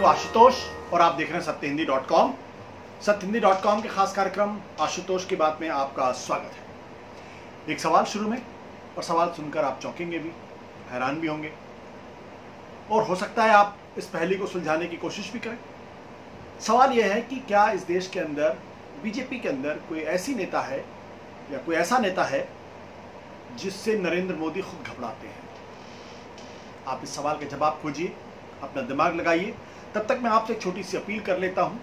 आशुतोष और आप देख रहे हैं सत्यहिंदी.com। सत्यहिंदी.com के खास कार्यक्रम आशुतोष की बात में आपका स्वागत है। एक सवाल शुरू में, और सवाल सुनकर आप चौंकेंगे भी, हैरान भी होंगे, और हो सकता है आप इस पहेली को सुलझाने की कोशिश भी करें। सवाल यह है कि क्या इस देश के अंदर, बीजेपी के अंदर कोई ऐसी नेता है या कोई ऐसा नेता है जिससे नरेंद्र मोदी खुद घबराते हैं? आप इस सवाल का जवाब खोजिए, अपना दिमाग लगाइए। तब तक मैं आपसे एक छोटी सी अपील कर लेता हूं,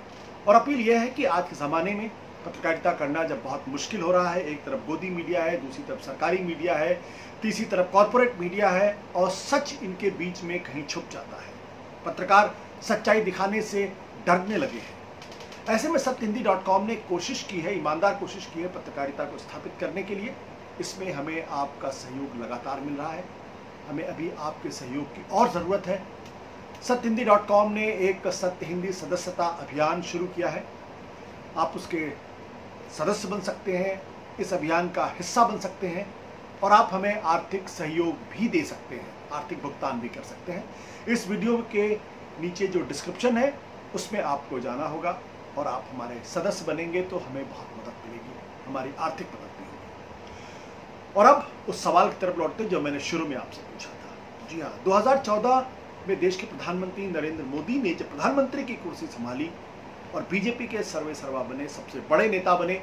और अपील यह है कि आज के ज़माने में पत्रकारिता करना जब बहुत मुश्किल हो रहा है, एक तरफ गोदी मीडिया है, दूसरी तरफ सरकारी मीडिया है, तीसरी तरफ कॉरपोरेट मीडिया है, और सच इनके बीच में कहीं छुप जाता है। पत्रकार सच्चाई दिखाने से डरने लगे हैं। ऐसे में सत्यहिंदी.com ने कोशिश की है, ईमानदार कोशिश की है पत्रकारिता को स्थापित करने के लिए। इसमें हमें आपका सहयोग लगातार मिल रहा है। हमें अभी आपके सहयोग की और ज़रूरत है। सत्यहिंदी.com ने एक सत्य हिंदी सदस्यता अभियान शुरू किया है। आप उसके सदस्य बन सकते हैं, इस अभियान का हिस्सा बन सकते हैं, और आप हमें आर्थिक सहयोग भी दे सकते हैं, आर्थिक भुगतान भी कर सकते हैं। इस वीडियो के नीचे जो डिस्क्रिप्शन है उसमें आपको जाना होगा, और आप हमारे सदस्य बनेंगे तो हमें बहुत मदद मिलेगी, हमारी आर्थिक मदद भी होगी। और अब उस सवाल की तरफ लौटते जो मैंने शुरू में आपसे पूछा था। जी हाँ, 2014 में देश के प्रधानमंत्री नरेंद्र मोदी ने जब प्रधानमंत्री की कुर्सी संभाली और बीजेपी के सर्वे सर्वा बने, सबसे बड़े नेता बने,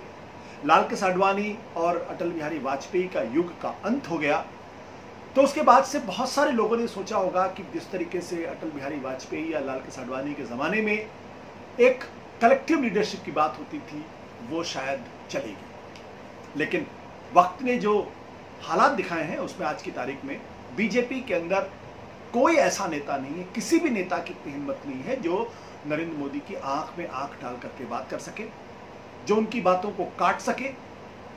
लाल कृष्ण आडवाणी और अटल बिहारी वाजपेयी का युग का अंत हो गया, तो उसके बाद से बहुत सारे लोगों ने सोचा होगा कि जिस तरीके से अटल बिहारी वाजपेयी या लाल कृष्ण आडवाणी के ज़माने में एक कलेक्टिव लीडरशिप की बात होती थी, वो शायद चलेगी। लेकिन वक्त ने जो हालात दिखाए हैं उसमें आज की तारीख में बीजेपी के अंदर कोई ऐसा नेता नहीं है, किसी भी नेता की इतनी हिम्मत नहीं है जो नरेंद्र मोदी की आंख में आंख डाल करके बात कर सके, जो उनकी बातों को काट सके,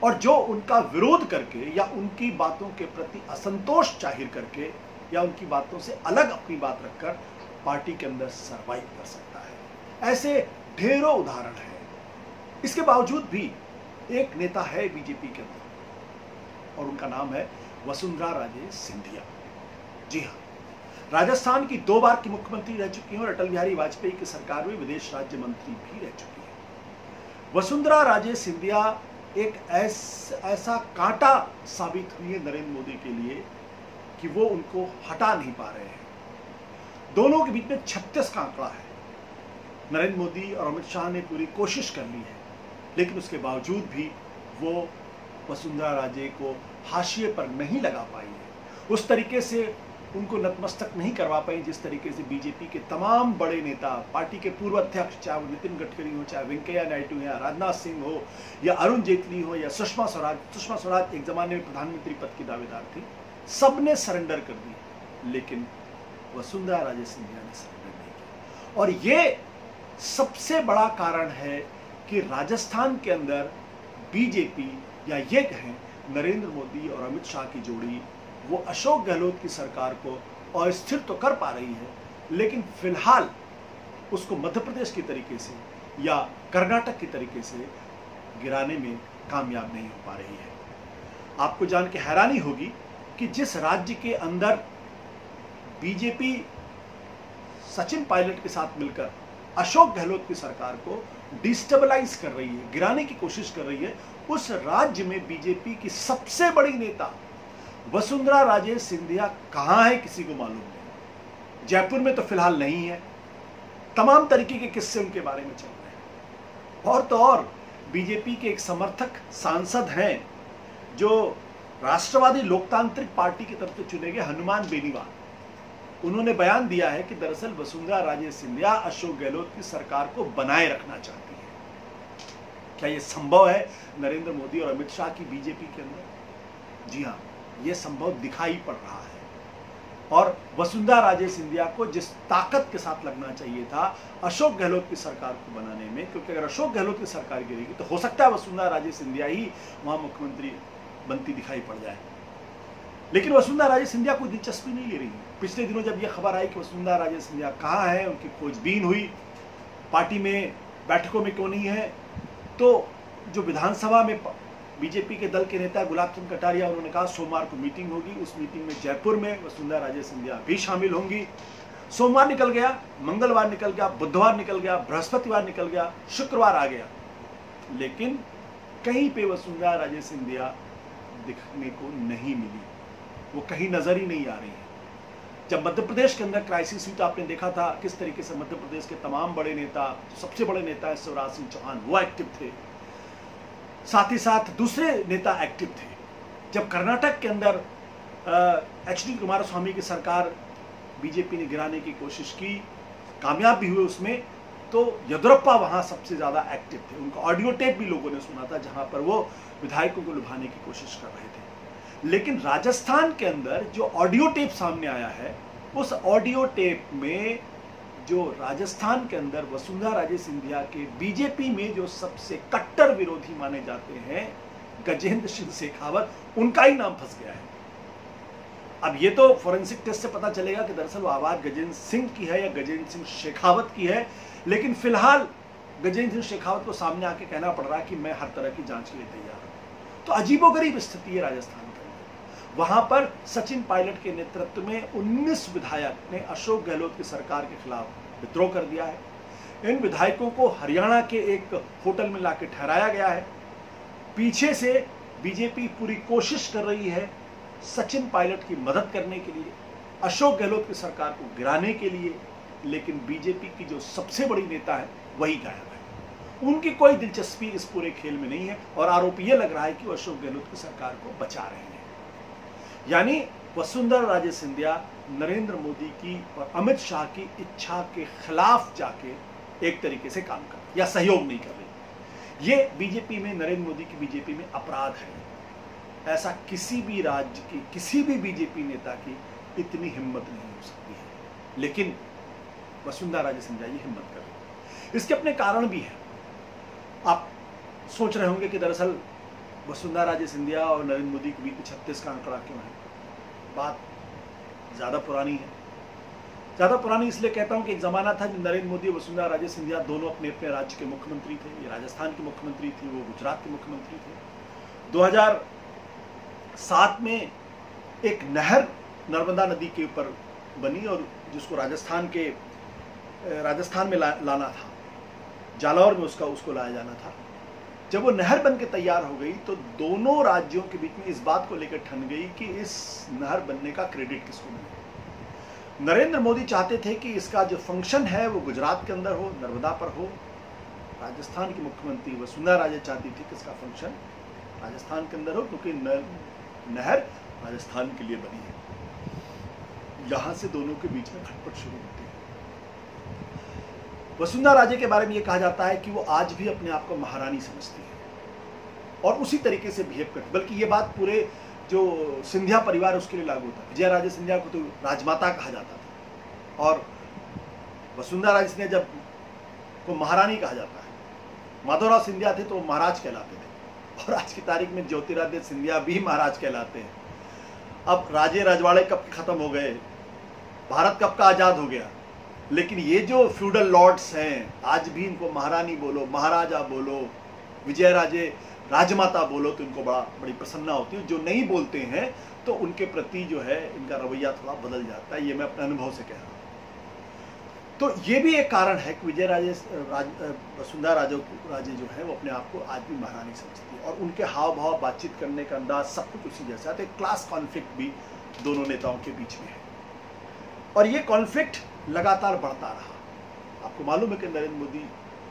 और जो उनका विरोध करके या उनकी बातों के प्रति असंतोष जाहिर करके या उनकी बातों से अलग अपनी बात रखकर पार्टी के अंदर सरवाइव कर सकता है। ऐसे ढेरों उदाहरण हैं। इसके बावजूद भी एक नेता है बीजेपी के अंदर, और उनका नाम है वसुंधरा राजे सिंधिया। जी हाँ, राजस्थान की 2 बार की मुख्यमंत्री रह चुकी हैं और अटल बिहारी वाजपेयी की सरकार में विदेश राज्य मंत्री भी रह चुकी हैं। वसुंधरा राजे सिंधिया एक ऐसा कांटा साबित हुई है नरेंद्र मोदी के लिए कि वो उनको हटा नहीं पा रहे हैं। दोनों के बीच में 36 का आंकड़ा है। नरेंद्र मोदी और अमित शाह ने पूरी कोशिश कर ली है, लेकिन उसके बावजूद भी वो वसुंधरा राजे को हाशिए पर नहीं लगा पाई है, उस तरीके से उनको नतमस्तक नहीं करवा पाई जिस तरीके से बीजेपी के तमाम बड़े नेता, पार्टी के पूर्व अध्यक्ष, चाहे वो नितिन गडकरी हो, चाहे वेंकैया नायडू या राजनाथ सिंह हो, या अरुण जेटली हो, या सुषमा स्वराज एक जमाने में प्रधानमंत्री पद की दावेदार थी, सबने सरेंडर कर दी, लेकिन वसुंधरा राजे सिंधिया ने सरेंडर नहीं किया। और ये सबसे बड़ा कारण है कि राजस्थान के अंदर बीजेपी, या ये कहें नरेंद्र मोदी और अमित शाह की जोड़ी, वो अशोक गहलोत की सरकार को अस्थिर तो कर पा रही है, लेकिन फिलहाल उसको मध्य प्रदेश की तरीके से या कर्नाटक की तरीके से गिराने में कामयाब नहीं हो पा रही है। आपको जान के हैरानी होगी कि जिस राज्य के अंदर बीजेपी सचिन पायलट के साथ मिलकर अशोक गहलोत की सरकार को डिस्टेबलाइज कर रही है, गिराने की कोशिश कर रही है, उस राज्य में बीजेपी की सबसे बड़ी नेता वसुंधरा राजे सिंधिया कहाँ है किसी को मालूम नहीं। जयपुर में तो फिलहाल नहीं है। तमाम तरीके के किस्से उनके बारे में चल रहे हैं। और तो और बीजेपी के एक समर्थक सांसद हैं जो राष्ट्रवादी लोकतांत्रिक पार्टी की तरफ से चुने गए हनुमान बेनीवाल। उन्होंने बयान दिया है कि दरअसल वसुंधरा राजे सिंधिया अशोक गहलोत की सरकार को बनाए रखना चाहती है। क्या यह संभव है नरेंद्र मोदी और अमित शाह की बीजेपी के अंदर? जी हाँ, ये संभव दिखाई पड़ रहा है। और वसुंधरा राजे सिंधिया को जिस ताकत के साथ लगना चाहिए था अशोक गहलोत की सरकार को बनाने में, क्योंकि अगर अशोक गहलोत की सरकार गिरेगी तो हो सकता है वसुंधरा राजे सिंधिया ही वहां मुख्यमंत्री बनती दिखाई पड़ जाए, लेकिन वसुंधरा राजे सिंधिया कोई दिलचस्पी नहीं ले रही है। पिछले दिनों जब यह खबर आई कि वसुंधरा राजे सिंधिया कहाँ है, उनकी खोजबीन हुई, पार्टी में बैठकों में क्यों नहीं है, तो जो विधानसभा में बीजेपी के दल के नेता गुलाब चंद कटारिया, उन्होंने कहा सोमवार को मीटिंग होगी, उस मीटिंग में जयपुर में वसुंधरा राजे सिंधिया भी शामिल होंगी। सोमवार निकल गया, मंगलवार निकल गया, बुधवार निकल गया, बृहस्पतिवार निकल गया, शुक्रवार आ गया, लेकिन कहीं पे वसुंधरा राजे सिंधिया दिखने को नहीं मिली। वो कहीं नजर ही नहीं आ रही है। जब मध्य प्रदेश के अंदर क्राइसिस हुई तो आपने देखा था किस तरीके से मध्य प्रदेश के तमाम बड़े नेता, सबसे बड़े नेता है शिवराज सिंह चौहान, वो एक्टिव थे, साथ ही साथ दूसरे नेता एक्टिव थे। जब कर्नाटक के अंदर एच.डी. कुमारस्वामी की सरकार बीजेपी ने गिराने की कोशिश की, कामयाब भी हुए उसमें, तो येदियुरप्पा वहां सबसे ज्यादा एक्टिव थे। उनका ऑडियो टेप भी लोगों ने सुना था जहां पर वो विधायकों को लुभाने की कोशिश कर रहे थे। लेकिन राजस्थान के अंदर जो ऑडियो टेप सामने आया है, उस ऑडियो टेप में जो राजस्थान के अंदर वसुंधरा राजे सिंधिया के बीजेपी में जो सबसे कट्टर विरोधी माने जाते हैं गजेंद्र सिंह शेखावत, उनका ही नाम फंस गया है। अब ये तो फोरेंसिक टेस्ट से पता चलेगा कि दरअसल वो आवाज गजेंद्र सिंह की है या गजेंद्र सिंह शेखावत की है, लेकिन फिलहाल गजेंद्र सिंह शेखावत को सामने आके कहना पड़ रहा है कि मैं हर तरह की जांच के लिए तैयार हूं। तो अजीबोगरीब स्थिति है राजस्थान के अंदर। वहां पर सचिन पायलट के नेतृत्व में 19 विधायक ने अशोक गहलोत की सरकार के खिलाफ विद्रोह कर दिया है। इन विधायकों को हरियाणा के एक होटल में लाके ठहराया गया है। पीछे से बीजेपी पूरी कोशिश कर रही है सचिन पायलट की मदद करने के लिए, अशोक गहलोत की सरकार को गिराने के लिए, लेकिन बीजेपी की जो सबसे बड़ी नेता है वही गायब है। उनकी कोई दिलचस्पी इस पूरे खेल में नहीं है और आरोप यह लग रहा है कि वो अशोक गहलोत की सरकार को बचा रहे हैं। यानी वसुंधरा राजे सिंधिया नरेंद्र मोदी की और अमित शाह की इच्छा के खिलाफ जाके एक तरीके से काम कर रही या सहयोग नहीं कर रही। ये बीजेपी में, नरेंद्र मोदी की बीजेपी में अपराध है। ऐसा किसी भी राज्य की, किसी भी बीजेपी नेता की इतनी हिम्मत नहीं हो सकती है, लेकिन वसुंधरा राजे सिंधिया ये हिम्मत कर रही है। इसके अपने कारण भी हैं। आप सोच रहे होंगे कि दरअसल वसुंधरा राजे सिंधिया और नरेंद्र मोदी के बीच 36 का आंकड़ा क्यों है। बात ज़्यादा पुरानी है। ज़्यादा पुरानी इसलिए कहता हूँ कि एक ज़माना था जब नरेंद्र मोदी और वसुंधरा राजे सिंधिया दोनों अपने अपने राज्य के मुख्यमंत्री थे। ये राजस्थान के मुख्यमंत्री थी, वो गुजरात के मुख्यमंत्री थे। 2007 में एक नहर नर्मदा नदी के ऊपर बनी और जिसको राजस्थान में लाना था, जालौर में उसको लाया जाना था। जब वो नहर बन के तैयार हो गई तो दोनों राज्यों के बीच में इस बात को लेकर ठन गई कि इस नहर बनने का क्रेडिट किसको मिले। नरेंद्र मोदी चाहते थे कि इसका जो फंक्शन है वो गुजरात के अंदर हो, नर्मदा पर हो। राजस्थान की मुख्यमंत्री वसुंधरा राजे चाहती थी कि इसका फंक्शन राजस्थान के अंदर हो, क्योंकि नहर राजस्थान के लिए बनी है। यहां से दोनों के बीच में खटपट शुरू होती है। वसुंधरा राजे के बारे में यह कहा जाता है कि वो आज भी अपने आप को महारानी समझती है और उसी तरीके से बिहेव करती, बल्कि ये बात पूरे जो सिंधिया परिवार उसके लिए लागू था। विजय राजे सिंधिया को तो राजमाता कहा जाता था और वसुंधरा राजे सिंधिया जब को महारानी कहा जाता है। माधवराव सिंधिया थे तो वो महाराज कहलाते थे और आज की तारीख में ज्योतिरादित्य सिंधिया भी महाराज कहलाते हैं। अब राजे रजवाड़े कब खत्म हो गए, भारत कब का आजाद हो गया, लेकिन ये जो फ्यूडल लॉर्ड्स हैं आज भी इनको महारानी बोलो, महाराजा बोलो, विजय राजे राजमाता बोलो तो इनको बड़ी प्रसन्नता होती है। जो नहीं बोलते हैं तो उनके प्रति जो है इनका रवैया थोड़ा बदल जाता है। ये मैं अपने अनुभव से कह रहा हूँ। तो ये भी एक कारण है कि वसुंधरा राजे जो है वो अपने आप को आज भी महारानी समझती है और उनके हाव भाव, बातचीत करने का अंदाज सब कुछ उसी जैसा है। तो एक क्लास कॉन्फ्लिक्ट भी दोनों नेताओं के बीच में है और ये कॉन्फ्लिक्ट लगातार बढ़ता रहा। आपको मालूम है कि नरेंद्र मोदी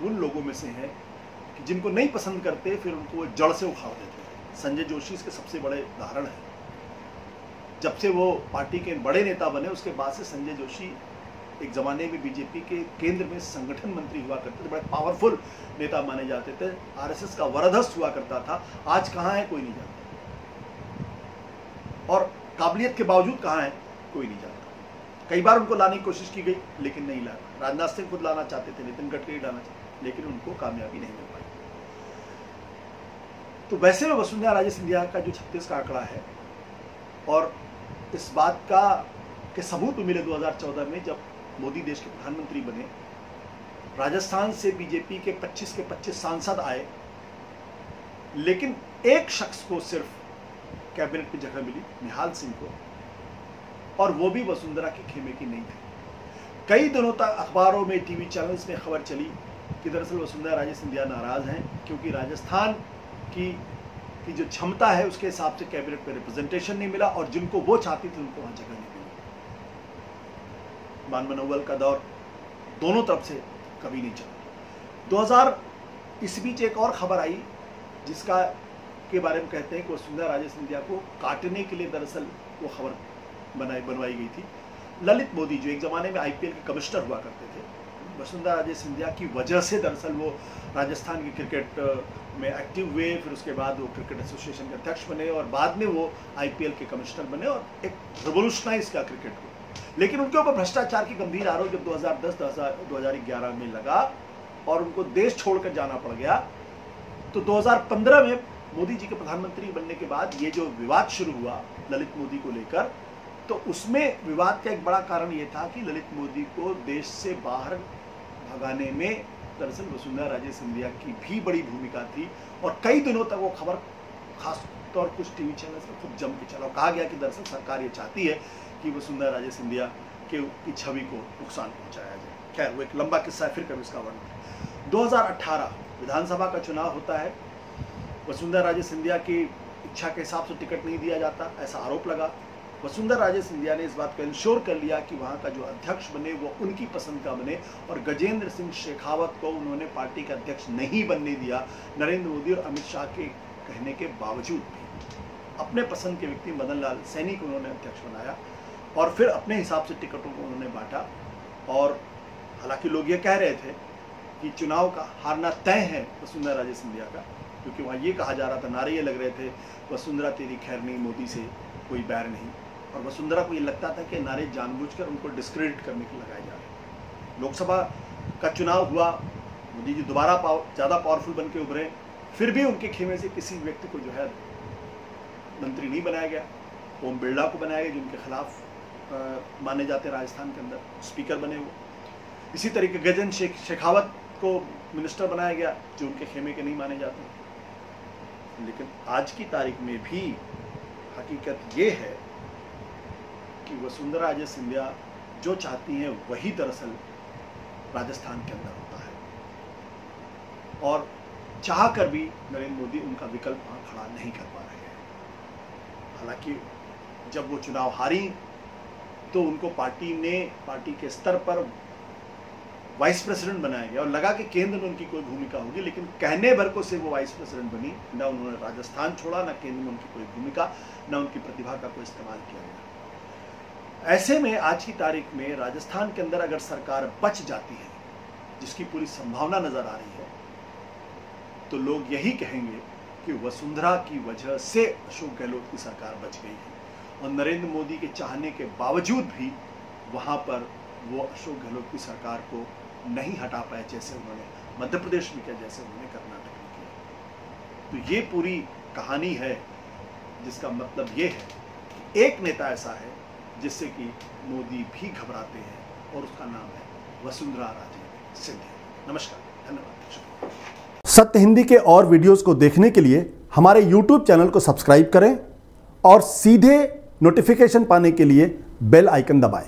उन लोगों में से हैं कि जिनको नहीं पसंद करते फिर उनको वो जड़ से उखाड़ देते हैं। संजय जोशी इसके सबसे बड़े उदाहरण है। जब से वो पार्टी के बड़े नेता बने उसके बाद से संजय जोशी एक ज़माने में बीजेपी के केंद्र में संगठन मंत्री हुआ करते थे, बड़े पावरफुल नेता माने जाते थे, आरएसएस का वरदहस्त हुआ करता था। आज कहाँ है कोई नहीं जानता और काबिलियत के बावजूद कहाँ है कोई नहीं जानता। कई बार उनको लाने की कोशिश की गई लेकिन नहीं लाया। राजनाथ सिंह खुद लाना चाहते थे, नितिन गडकरी लाना चाहते लेकिन उनको कामयाबी नहीं मिल पाई। तो वैसे में वसुंधरा राजे सिंधिया का जो 36 का आंकड़ा है और इस बात का के सबूत मिले 2014 में जब मोदी देश के प्रधानमंत्री बने। राजस्थान से बीजेपी के 25 सांसद आए, लेकिन एक शख्स को सिर्फ कैबिनेट में जगह मिली, निहाल सिंह को, और वो भी वसुंधरा के खेमे की नहीं थी। कई दिनों तक अखबारों में, टीवी चैनल्स में खबर चली कि दरअसल वसुंधरा राजे सिंधिया नाराज हैं क्योंकि राजस्थान की जो क्षमता है उसके हिसाब से कैबिनेट में रिप्रेजेंटेशन नहीं मिला और जिनको वो चाहती थी उनको वहां जगह नहीं मिली। मान मनोबल का दौर दोनों तरफ से कभी नहीं चला। 2000 इस बीच एक और खबर आई जिसका के बारे में कहते हैं कि वसुंधरा राजे सिंधिया को काटने के लिए दरअसल वो खबर बनवाई गई थी। ललित मोदी जो एक ज़माने में आईपीएल के कमिश्नर हुआ करते थे, वसुंधरा राजे सिंधिया की वजह से दरअसल वो राजस्थान के क्रिकेट में एक्टिव हुए, फिर उसके बाद वो क्रिकेट एसोसिएशन के अध्यक्ष बने और बाद में वो आईपीएल के कमिश्नर बने और एक रिवोल्यूशनाइज किया क्रिकेट को। लेकिन उनके ऊपर भ्रष्टाचार की गंभीर आरोप जब 2010-2011 में लगा और उनको देश छोड़कर जाना पड़ गया, तो 2015 में मोदी जी के प्रधानमंत्री बनने के बाद ये जो विवाद शुरू हुआ ललित मोदी को लेकर, तो उसमें विवाद का एक बड़ा कारण ये था कि ललित मोदी को देश से बाहर भगाने में दरअसल वसुंधरा राजे सिंधिया की भी बड़ी भूमिका थी और कई दिनों तक वो खबर खास तौर कुछ टीवी चैनल्स में खूब जम के चला। कहा गया कि दरअसल सरकार ये चाहती है कि वसुंधरा राजे सिंधिया की छवि को नुकसान पहुंचाया जाए। खैर, वो एक लंबा किस्सा है, फिर कभी इसका वर्णन। 2018 विधानसभा का चुनाव होता है। वसुंधरा राजे सिंधिया की इच्छा के हिसाब से टिकट नहीं दिया जाता, ऐसा आरोप लगा। वसुंधरा राजे सिंधिया ने इस बात को इंश्योर कर लिया कि वहाँ का जो अध्यक्ष बने वो उनकी पसंद का बने और गजेंद्र सिंह शेखावत को उन्होंने पार्टी का अध्यक्ष नहीं बनने दिया। नरेंद्र मोदी और अमित शाह के कहने के बावजूद भी अपने पसंद के व्यक्ति मदन लाल सैनी को उन्होंने अध्यक्ष बनाया और फिर अपने हिसाब से टिकटों को उन्होंने बांटा। और हालांकि लोग ये कह रहे थे कि चुनाव का हारना तय है वसुंधरा राजे सिंधिया का, क्योंकि वहाँ ये कहा जा रहा था, नारे ये लग रहे थे, वसुंधरा तेरी खैर नहीं, मोदी से कोई बैर नहीं। और वसुंधरा को ये लगता था कि नारे जानबूझकर उनको डिस्क्रेडिट करने के लगाए जा रहे। लोकसभा का चुनाव हुआ, मोदी जी दोबारा ज़्यादा पावरफुल बन के उभरे, फिर भी उनके खेमे से किसी व्यक्ति को जो है मंत्री नहीं बनाया गया। ओम बिरला को बनाया गया जो उनके खिलाफ माने जाते राजस्थान के अंदर, स्पीकर बने वो। इसी तरीके गजेंद्र शेखावत को मिनिस्टर बनाया गया जो उनके खेमे के नहीं माने जाते। लेकिन आज की तारीख में भी हकीकत ये है कि वसुंधरा राजे सिंधिया जो चाहती हैं वही दरअसल राजस्थान के अंदर होता है और चाहकर भी नरेंद्र मोदी उनका विकल्प वहां खड़ा नहीं कर पा रहे हैं। हालांकि जब वो चुनाव हारी तो उनको पार्टी के स्तर पर वाइस प्रेसिडेंट बनाया गया और लगा कि केंद्र में उनकी कोई भूमिका होगी, लेकिन कहने भर को से वो वाइस प्रेसिडेंट बनी। ना उन्होंने राजस्थान छोड़ा, ना केंद्र में उनकी कोई भूमिका, ना उनकी प्रतिभा का कोई इस्तेमाल किया गया। ऐसे में आज की तारीख में राजस्थान के अंदर अगर सरकार बच जाती है, जिसकी पूरी संभावना नजर आ रही है, तो लोग यही कहेंगे कि वसुंधरा की वजह से अशोक गहलोत की सरकार बच गई है और नरेंद्र मोदी के चाहने के बावजूद भी वहां पर वो अशोक गहलोत की सरकार को नहीं हटा पाए, जैसे उन्होंने मध्य प्रदेश में किया, जैसे उन्होंने कर्नाटक में किया। तो ये पूरी कहानी है जिसका मतलब ये है कि एक नेता ऐसा है जिससे कि मोदी भी घबराते हैं और उसका नाम है वसुंधरा राजे सिंधिया। नमस्कार, धन्यवाद। सत्य हिंदी के और वीडियोस को देखने के लिए हमारे YouTube चैनल को सब्सक्राइब करें और सीधे नोटिफिकेशन पाने के लिए बेल आइकन दबाएं।